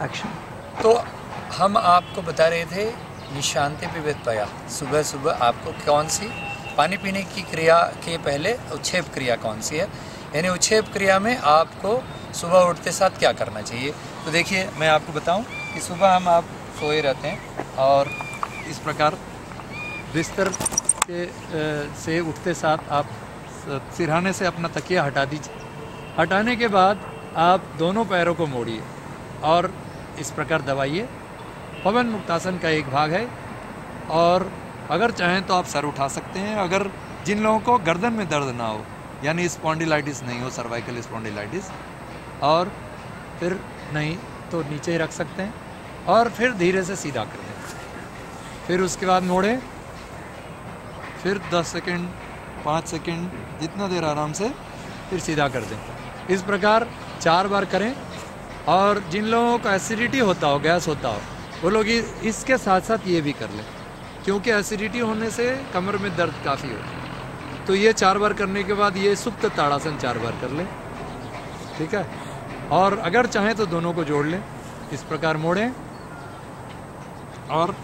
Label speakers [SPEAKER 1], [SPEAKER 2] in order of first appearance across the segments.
[SPEAKER 1] Action.
[SPEAKER 2] तो हम आपको बता रहे थे निशांति पिबेत पया, सुबह सुबह आपको कौन सी पानी पीने की क्रिया के पहले उच्छेप क्रिया कौन सी है, यानी उच्छेप क्रिया में आपको सुबह उठते साथ क्या करना चाहिए। तो देखिए मैं आपको बताऊं कि सुबह हम आप सोए रहते हैं और इस प्रकार बिस्तर से उठते साथ आप सिरहाने से अपना तकिया हटा दीजिए। हटाने के बाद आप दोनों पैरों को मोड़िए और इस प्रकार दबाइए। पवन मुक्तासन का एक भाग है और अगर चाहें तो आप सर उठा सकते हैं। अगर जिन लोगों को गर्दन में दर्द ना हो, यानी स्पॉन्डिलाइटिस नहीं हो, सर्वाइकल स्पॉन्डिलाइटिस, और फिर नहीं तो नीचे ही रख सकते हैं और फिर धीरे से सीधा कर दें। फिर उसके बाद मोड़ें, फिर 10 सेकंड 5 सेकंड जितना देर आराम से, फिर सीधा कर दें। इस प्रकार 4 बार करें। और जिन लोगों को एसिडिटी होता हो, गैस होता हो, वो लोग इसके साथ साथ ये भी कर लें, क्योंकि एसिडिटी होने से कमर में दर्द काफ़ी होता है। तो ये 4 बार करने के बाद ये सुप्त ताड़ासन 4 बार कर लें, ठीक है। और अगर चाहें तो दोनों को जोड़ लें, इस प्रकार मोड़ें और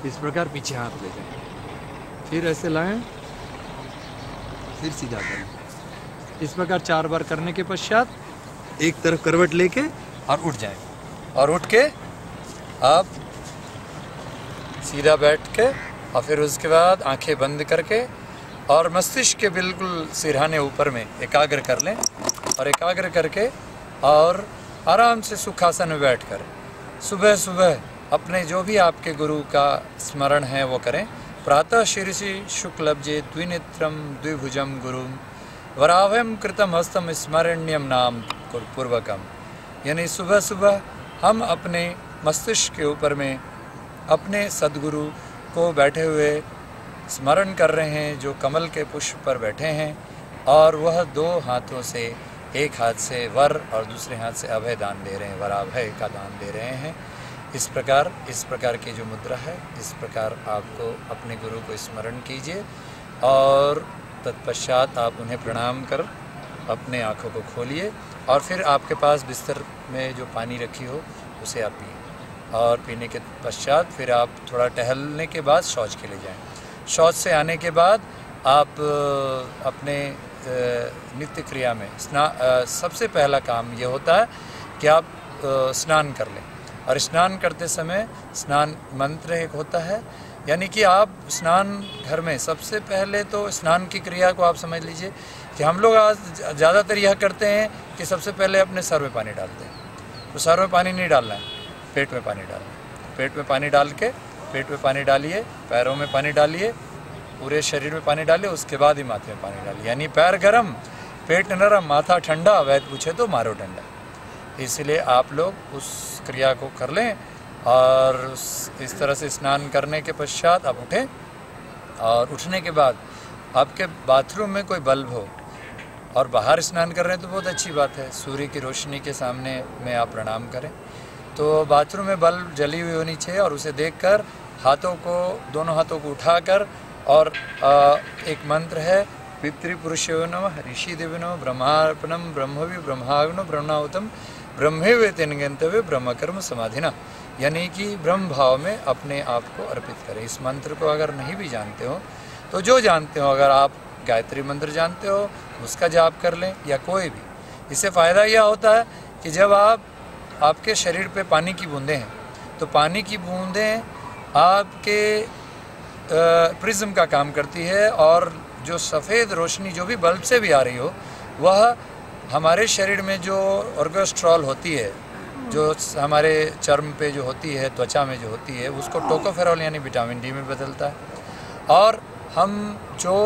[SPEAKER 2] इस प्रकार पीछे हाथ ले जाएं, फिर ऐसे लाएं, फिर सीधा करें। इस प्रकार 4 बार करने के पश्चात एक तरफ करवट लेके और उठ जाएं, और उठ के आप सीधा बैठ के और फिर उसके बाद आंखें बंद करके और मस्तिष्क के बिल्कुल सिरहाने ऊपर में एकाग्र कर लें, और एकाग्र करके और आराम से सुखासन में बैठकर सुबह सुबह अपने जो भी आपके गुरु का स्मरण है वो करें। प्रातः शीर्षि शुक्लब्जे द्विनेत्रम द्विभुजम गुरुम वराभयम कृतम हस्तम स्मरण्यम नाम पूर्वकम, यानी सुबह सुबह हम अपने मस्तिष्क के ऊपर में अपने सद्गुरु को बैठे हुए स्मरण कर रहे हैं, जो कमल के पुष्प पर बैठे हैं, और वह 2 हाथों से, एक हाथ से वर और दूसरे हाथ से अभय दान दे रहे हैं, वराभय का दान दे रहे हैं। इस प्रकार की जो मुद्रा है, इस प्रकार आपको अपने गुरु को स्मरण कीजिए और तत्पश्चात आप उन्हें प्रणाम कर अपने आँखों को खोलिए, और फिर आपके पास बिस्तर में जो पानी रखी हो उसे आप पिए, और पीने के पश्चात फिर आप थोड़ा टहलने के बाद शौच के लिए जाएं। शौच से आने के बाद आप अपने नित्य क्रिया में सबसे पहला काम ये होता है कि आप स्नान कर लें, और स्नान करते समय स्नान मंत्र एक होता है, यानी कि आप स्नान घर में सबसे पहले तो स्नान की क्रिया को आप समझ लीजिए कि हम लोग आज ज़्यादातर यह करते हैं कि सबसे पहले अपने सर में पानी डालते हैं। तो सर में पानी नहीं डालना है, पेट में पानी डालना है। पेट में पानी डाल के, पेट में पानी डालिए, पैरों में पानी डालिए, पूरे शरीर में पानी डालिए, उसके बाद ही माथे में पानी डालिए, यानी पैर गरम पेट नरम माथा ठंडा, वैद्य पूछे तो मारो डंडा। इसलिए आप लोग उस क्रिया को कर लें, और इस तरह से स्नान करने के पश्चात आप उठें, और उठने के बाद आपके बाथरूम में कोई बल्ब हो और बाहर स्नान कर रहे हैं तो बहुत अच्छी बात है, सूर्य की रोशनी के सामने में आप प्रणाम करें। तो बाथरूम में बल्ब जली हुई होनी चाहिए, और उसे देखकर हाथों को, दोनों हाथों को उठाकर, और एक मंत्र है, पितृपुरुषो नमः ऋषि देव नमः ब्रह्मार्पणम ब्रह्मवि ब्रह्माग्नो ब्रह्माहुतम ब्रह्मेवे तेन गंतव्य ब्रह्मकर्म समाधिना, यानी कि ब्रह्म भाव में अपने आप को अर्पित करें। इस मंत्र को अगर नहीं भी जानते हो तो जो जानते हो, अगर आप गायत्री मंत्र जानते हो उसका जाप कर लें, या कोई भी। इससे फ़ायदा यह होता है कि जब आपके शरीर पे पानी की बूंदें हैं, तो पानी की बूंदें आपके प्रिज्म का काम करती है, और जो सफ़ेद रोशनी जो भी बल्ब से भी आ रही हो, वह हमारे शरीर में जो ऑर्गेस्ट्रॉल होती है, जो हमारे चर्म पे जो होती है, त्वचा में जो होती है, उसको टोकोफेरॉल यानी विटामिन डी में बदलता है। और हम जो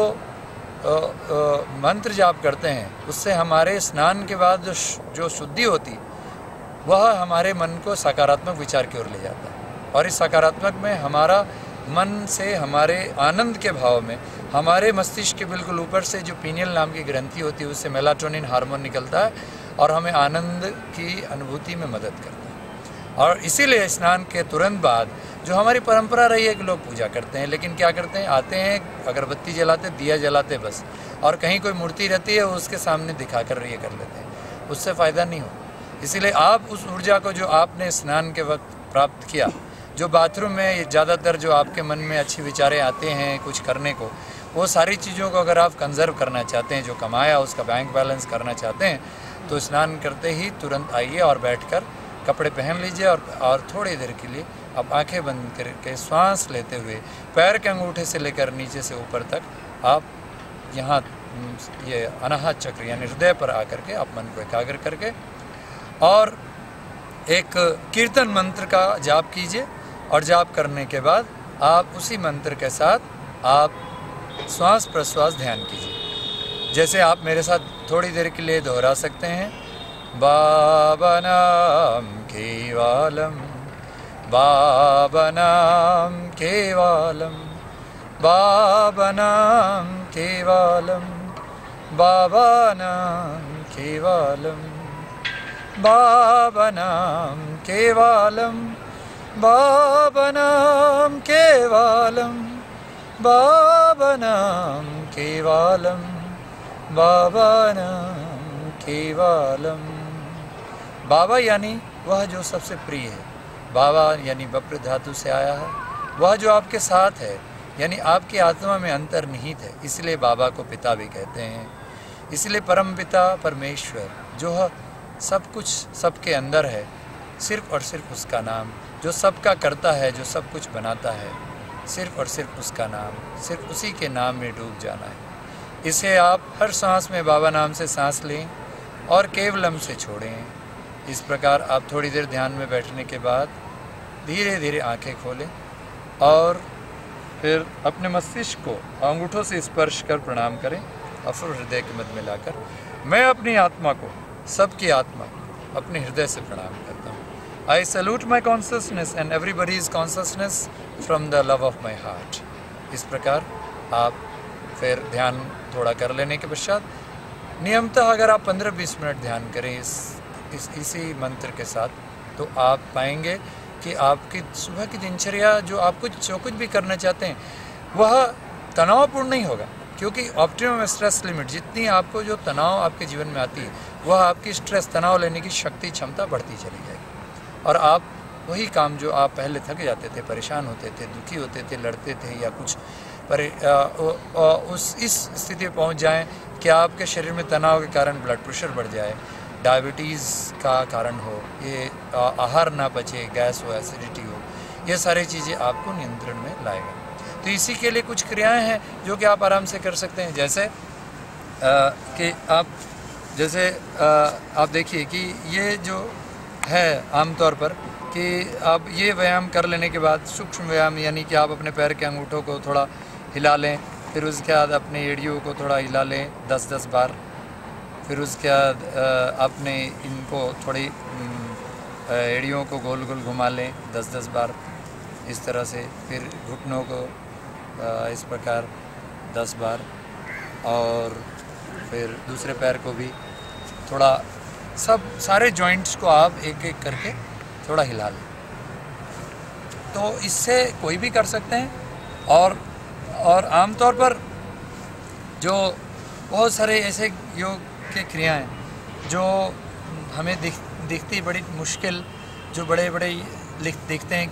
[SPEAKER 2] मंत्र जाप करते हैं, उससे हमारे स्नान के बाद जो शुद्धि होती, वह हमारे मन को सकारात्मक विचार की ओर ले जाता है, और इस सकारात्मक में हमारा मन से हमारे आनंद के भाव में हमारे मस्तिष्क के बिल्कुल ऊपर से जो पीनियल नाम की ग्रंथि होती है, उससे मेलाटोनिन हार्मोन निकलता है और हमें आनंद की अनुभूति में मदद करता है। और इसीलिए स्नान के तुरंत बाद जो हमारी परंपरा रही है कि लोग पूजा करते हैं, लेकिन क्या करते हैं, आते हैं, अगरबत्ती जलाते, दिया जलाते बस, और कहीं कोई मूर्ति रहती है उसके सामने दिखा कर ये कर लेते हैं, उससे फ़ायदा नहीं हो। इसीलिए आप उस ऊर्जा को जो आपने स्नान के वक्त प्राप्त किया, जो बाथरूम में ज़्यादातर जो आपके मन में अच्छी विचारें आते हैं कुछ करने को, वो सारी चीज़ों को अगर आप कंजर्व करना चाहते हैं, जो कमाया उसका बैंक बैलेंस करना चाहते हैं, तो स्नान करते ही तुरंत आइए और बैठकर कपड़े पहन लीजिए और थोड़ी देर के लिए आप आंखें बंद करके श्वास लेते हुए पैर के अंगूठे से लेकर नीचे से ऊपर तक आप यहाँ ये अनाहत चक्र यानी हृदय पर आकर के आप मन को एकाग्र करके और एक कीर्तन मंत्र का जाप कीजिए। और जाप करने के बाद आप उसी मंत्र के साथ आप श्वास प्रश्वास ध्यान कीजिए। जैसे आप मेरे साथ थोड़ी देर के लिए दोहरा सकते हैं, बाबा नाम केवलम, बाबा नाम केवलम, बाबा नाम केवलम, बाबा नाम केवलम, बाबा नाम केवलम, बाबा नाम केवलम, बाबा नाम केवलम, बाबा नाम केवलम। बाबा यानी वह जो सबसे प्रिय है, बाबा यानी बप्र धातु से आया है, वह जो आपके साथ है यानी आपकी आत्मा में अंतर्निहित है, इसलिए बाबा को पिता भी कहते हैं। इसलिए परम पिता परमेश्वर जो सब कुछ सबके अंदर है, सिर्फ और सिर्फ उसका नाम, जो सबका करता है, जो सब कुछ बनाता है, सिर्फ और सिर्फ उसका नाम, सिर्फ उसी के नाम में डूब जाना है। इसे आप हर सांस में बाबा नाम से सांस लें और केवलम से छोड़ें। इस प्रकार आप थोड़ी देर ध्यान में बैठने के बाद धीरे धीरे आंखें खोलें और फिर अपने मस्तिष्क को अंगूठों से स्पर्श कर प्रणाम करें और फिर हृदय के मध्य में लाकर मैं अपनी आत्मा को, सबकी आत्मा को अपने हृदय से प्रणाम करता हूँ। I salute my consciousness and everybody's consciousness from the love of my heart। इस प्रकार आप फिर ध्यान थोड़ा कर लेने के पश्चात नियमतः अगर आप 15-20 मिनट ध्यान करें इसी मंत्र के साथ, तो आप पाएंगे कि आपकी सुबह की दिनचर्या जो कुछ भी करना चाहते हैं वह तनावपूर्ण नहीं होगा, क्योंकि ऑप्टिमम स्ट्रेस लिमिट, जितनी आपको जो तनाव आपके जीवन में आती है वह आपकी स्ट्रेस तनाव लेने की शक्ति क्षमता बढ़ती चली जाएगी और आप वही काम जो आप पहले थक जाते थे, परेशान होते थे, दुखी होते थे, लड़ते थे या कुछ इस स्थिति में पहुंच जाएं कि आपके शरीर में तनाव के कारण ब्लड प्रेशर बढ़ जाए, डायबिटीज़ का कारण हो, ये आहार ना पचे, गैस हो, एसिडिटी हो, ये सारी चीज़ें आपको नियंत्रण में लाएगा। तो इसी के लिए कुछ क्रियाएं हैं जो कि आप आराम से कर सकते हैं। जैसे कि आप देखिए कि ये जो है आमतौर पर कि आप ये व्यायाम कर लेने के बाद सूक्ष्म व्यायाम यानी कि आप अपने पैर के अंगूठों को थोड़ा हिला लें, फिर उसके बाद अपने एड़ियों को थोड़ा हिला लें 10-10 बार, फिर उसके बाद अपने इनको थोड़ी एड़ियों को गोल गोल घुमा लें 10-10 बार इस तरह से, फिर घुटनों को इस प्रकार 10 बार और फिर दूसरे पैर को भी थोड़ा, सारे जॉइंट्स को आप एक एक करके थोड़ा हिला लें। तो इससे कोई भी कर सकते हैं। और आमतौर पर जो बहुत सारे ऐसे योग के क्रियाएं जो हमें दिखती बड़ी मुश्किल, जो बड़े दिखते हैं